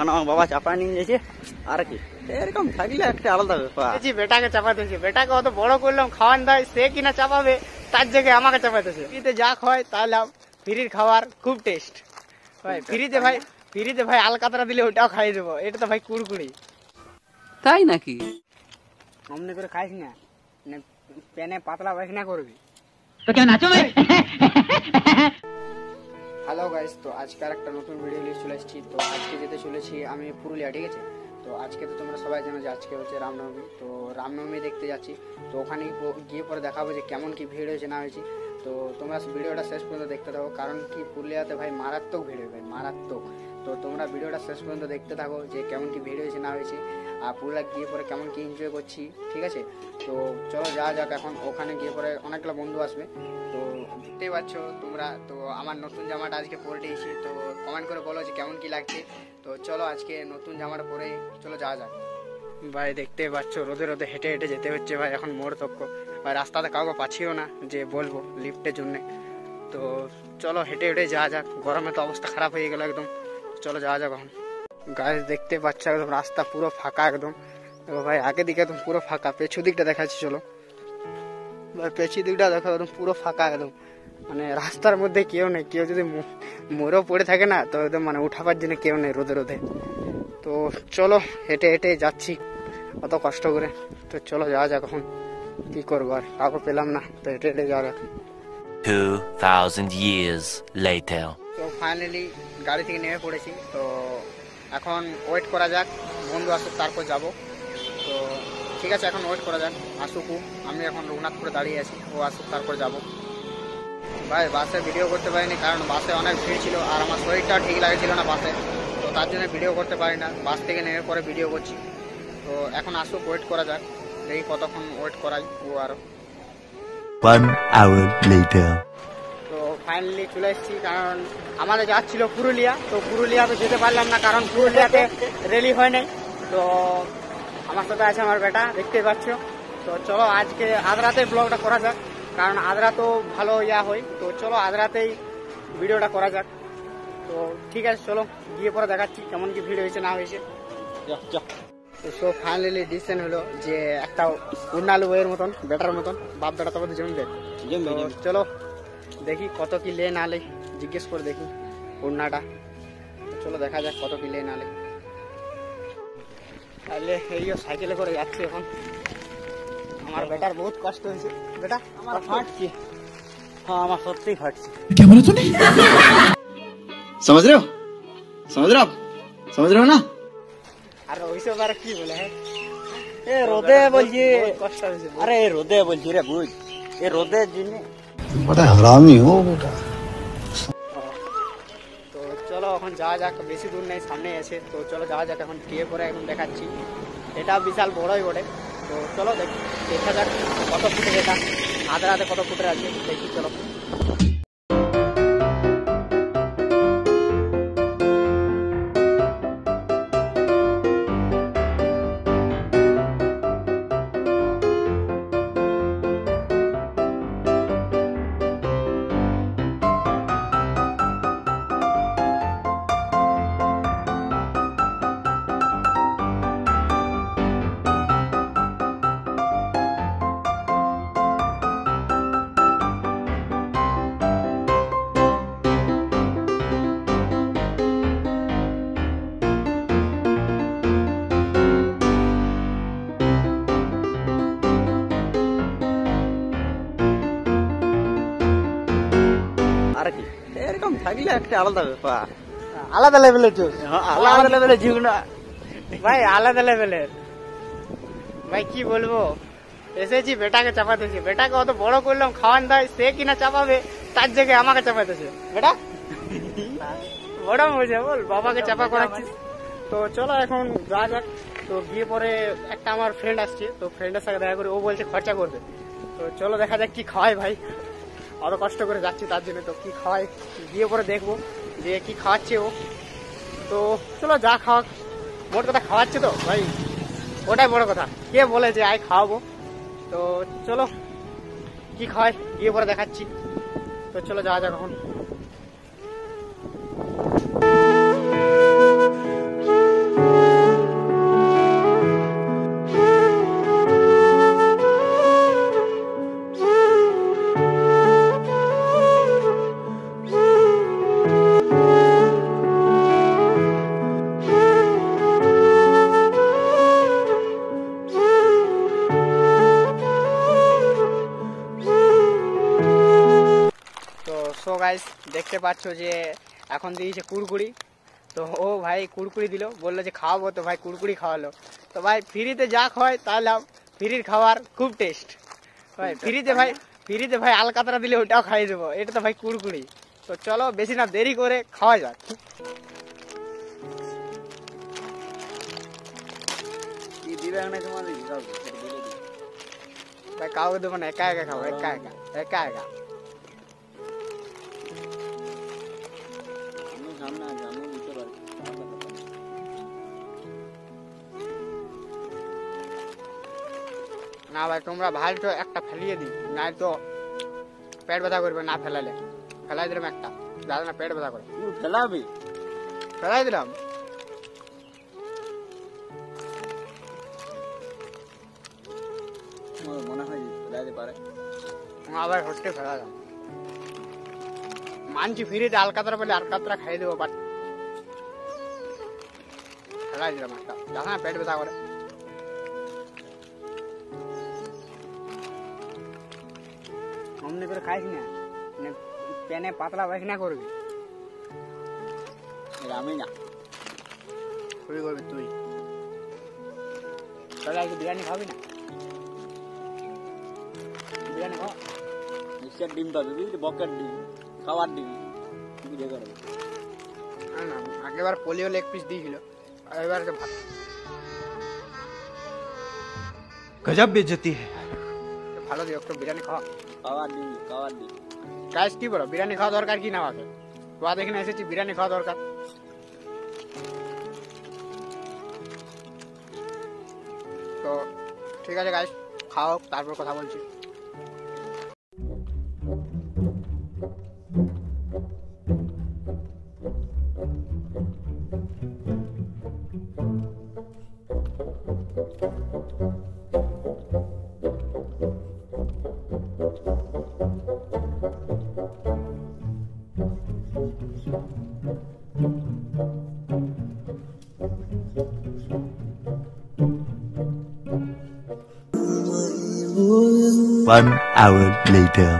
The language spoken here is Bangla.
এখন আমার বাবা চাপা নিয়ে গেছে আর কি এরকম থাকলে একটা আলাদা ব্যাপার। বেটাকে চাপাতেছে, বেটাকে অত বড় করলাম খাওয়ান দেয়, সে কিনা চাপাবে, তার জায়গায় আমাকে চাপাতেছে। ফ্রিতে যা খাওয়ায় তাহলে ফ্রির খাবার খুব টেস্ট ভাই। ফ্রিতে ভাই আলকাতরা দিলে ওটাও খাইয়ে দেবো। এটা তো ভাই কুড়কুড়ি। তাই নাকি? অমনি করে খাইস না, পেনে পাতলা পায়খানা করবি তো কেউ নাচো ভাই। হ্যালো গাইস, তো আজকে আর একটা নতুন ভিডিও নিয়ে চলে এসেছি। তো আজকে যেতে চলেছি আমি পুরুলিয়া, ঠিক আছে? তো আজকে তো তোমরা সবাই জানো যে আজকে হচ্ছে রামনবমী। তো রামনবমী দেখতে যাচ্ছি। তো ওখানে গিয়ে পরে দেখাবো যে কেমন কি ভিড় হয়েছে না হয়েছে। তো তোমরা ভিডিওটা শেষ পর্যন্ত দেখতে থাকো, কারণ কি পুরুলিয়াতে ভাই মারাত্মক ভিড় হবে, মারাত্মক। তো তোমরা ভিডিওটা শেষ পর্যন্ত দেখতে থাকো যে কেমন কি ভিড় হয়েছে না হয়েছে, আর পুরুলিয়া গিয়ে পরে কেমন কি এনজয় করছি, ঠিক আছে? তো চলো যাওয়া যাক। এখন ওখানে গিয়ে পরে অনেকগুলো বন্ধু আসবে। তো দেখতেই পাচ্ছ তোমরা, তো আমার নতুন জামাটা আজকে পরে দিয়েছি। তো কমেন্ট করে বলো যে কেমন কি লাগছে। তো চলো আজকে নতুন জামাটা পরে চলো যাওয়া যাক। ভাই দেখতেই পাচ্ছ রোদে রোদে হেঁটে হেঁটে যেতে হচ্ছে ভাই। এখন মোড় তক্ক ভাই, রাস্তাতে কাউকে পাচ্ছিও না যে বলবো লিফটের জন্য। তো চলো হেঁটে হেঁটে যাওয়া যাক। গরমে তো অবস্থা খারাপ হয়ে গেল একদম। চলো যাওয়া যাক এখন। গাছ দেখতে পাচ্ছ একদম রাস্তা পুরো ফাঁকা একদম। ভাই আগে দিকে একদম পুরো ফাঁকা, পেছু দিকটা দেখাচ্ছি চলো ভাই। পেছু দিকটা দেখো একদম পুরো ফাঁকা একদম, মানে রাস্তার মধ্যে কেউ নেই। কেউ যদি মোড়ও পড়ে থাকে না তো একদম মানে উঠাবার জন্য কেউ নেই রোদে রোদে। তো চলো হেঁটে হেঁটে যাচ্ছি অত কষ্ট করে। তো চলো যাওয়া যাক এখন। কি করবো আর, কাউকে পেলাম না, তো হেঁটে হেঁটে যাওয়া যাক। 2000 years later. তো ফাইনালি গাড়ি থেকে নেমে পড়েছি। তো এখন ওয়েট করা যাক বন্ধু আসুক, তারপর যাব। তো ঠিক আছে, এখন ওয়েট করা যাক আসুকু। আমি এখন রঘুনাথপুরে দাঁড়িয়ে আছি, ও আসুক তারপর যাব। ভাই বাসে ভিডিও করতে পারিনি, কারণ বাসে অনেক ভিড় ছিল আর আমার শরীরটাও ঠিক লাগছিল না বাসে। তো তার জন্য ভিডিও করতে পারি না, বাস থেকে নেমে পরে ভিডিও করছি। তো এখন আসুক, ওয়েট করা যাক, দেখি কতক্ষণ ওয়েট করাই ও আরও। 1 hour later. তো ফাইনালি চলে এসেছি, কারণ আমাদের যাচ্ছিল পুরুলিয়া। তো পুরুলিয়া তো যেতে পারলাম না, কারণ পুরুলিয়াতে রেলি হয় নাই। তো আমার সাথে আছে আমার বেটা, দেখতেই পাচ্ছ। তো চলো আজকে আদ্রাতে ব্লগটা করা যাক, কারণ আদ্রা তো ভালো হয়। তো চলো আদ্রাতেই ভিডিওটা করা যাক। তো ঠিক আছে চলো গিয়ে পরে দেখাচ্ছি কেমন কি ভিড় হয়েছে না হয়েছে। তো সো ফাইনালি ডিসিশন হলো যে একটা উন্নালু বইয়ের মতন, বেটার মতন, বাপ বেটা তবে জমবে। চলো দেখি কত কি লে না লে, জিজ্ঞেস করে দেখি উন্নাটা। চলো দেখা যাক কত কি লে না লে। তাহলে এই সাইকেলে করে যাচ্ছি এখন। আমার বেটার বহুত কষ্ট হয়েছে। বেটা আমার ফাটছে। হ্যাঁ আমার সত্যিই ফাটছে। क्या बोला तूने? समझ रहे हो? समझ रहे हो ना? আর ওইসব আর কি বলে, হ্যাঁ এ রোদে বলছি, কষ্ট হয়েছে। আরে রোদে বলছি রে বুঝ, এ রোদের জন্য बड़ा हरामी हो बेटा। তো চলো এখন যাওয়া যাক, বেশি দূর নেই, সামনে এসে। তো চলো যাওয়া যাক এখন, গিয়ে পরে এখন দেখাচ্ছি। এটা বিশাল বড়ই বটে। তো চলো দেখা যাক কত ফুটের, এটা আদ্রাতে কত ফুটের আছে দেখি চলো। আর কি এরকম থাকলে একটা আলাদা ব্যাপার। আলাদা লেভেলের জোশ আলাদা লেভেলের জীবন ভাই, আলাদা লেভেলের ভাই। কি বলবো, এসেছি বেটাকে চাপাতেছি। বেটাকে অত বড় করলাম খাওয়ান দেয়, সে কিনা চাপাবে, তার জায়গায় আমাকে চাপাতেছে। বেটা বড় মজা বল, বাবাকে চাপা করাচ্ছিস। তো চলো এখন যা যাক। তো গিয়ে পরে একটা আমার ফ্রেন্ড আসছে, তো ফ্রেন্ডের সাথে দেখা করে, ও বলছে খরচা করবে। তো চলো দেখা যাক কি খাওয়াই ভাই, অত কষ্ট করে যাচ্ছি তার জন্য। তো কি খাওয়াই গিয়ে পরে দেখবো যে কি খাওয়াচ্ছে ও। তো চলো যা খাওয়া, মোট কথা খাওয়াচ্ছে তো ভাই, ওটাই বড় কথা। কে বলে যে আই খাওয়াবো। তো চলো কি খাওয়াই গিয়ে পরে দেখাচ্ছি। তো চলো যাওয়া যাক এখন। দেখতে পাচ্ছ যে এখন দিয়েছে কুড়কুড়ি। তো ও ভাই কুড়কুড়ি দিল, বললো যে খাওয়াবো, তো ভাই কুড়কুড়ি খাওয়ালো। তো ভাই ফ্রিতে যা খাওয়ায় তাহলে ফ্রির খাওয়ার খুব টেস্ট ভাই। ফ্রিতে ভাই আলকাতরা দিলে ওটাও খাইয়ে দেবো, এটা তো ভাই কুড়কুড়ি। তো চলো বেশি না দেরি করে খাওয়া যাক। ভাই কাউকে দেবো না, একা একা খাবো, একা একা একা একা। না ভাই তোমরা ভালো একটা ফেলিয়ে দিই, নাই তো পেট ব্যথা করবে। না ফেলালে ফেলাই দিলাম একটা, দাদা না পেট ব্যথা করে। ফেলাবি? ফেলাই দিলাম। মনে হয় ফেলাইতে পারে। আবার হচ্ছে ফেলালাম। মানছি ফ্রিতে আলকাতরা পেলে আলকাতরা খাইয়ে দেবো, বাট ফেলাই দিলাম একটা, দাদা না পেট ব্যথা করে। অমনি করে খাইস না, পেনে পাতলা পায়খানা করবি। আমি না, তুই করবি তুই। তাহলে আজকে বিরিয়ানি খাবি না? বিরিয়ানি খাও। মিষ্টার ডিম পাবি, বুঝলি? বকের ডিম, খাওয়ার ডিম। না আগেবার পোলিও লেগ পিস দিয়েছিল, এবার ভাত। গজব বেজতি ভালো দিও, একটু বিরিয়ানি খাওয়া। খাওয়ার ডিম, খাওয়ার ডিম। গাইস কি বলো, বিরিয়ানি খাওয়া দরকার কি না? আমাকে তো এখানে এসেছি, বিরিয়ানি খাওয়া দরকার। তো ঠিক আছে গাইস, খাও, তারপর কথা বলছি। One hour later.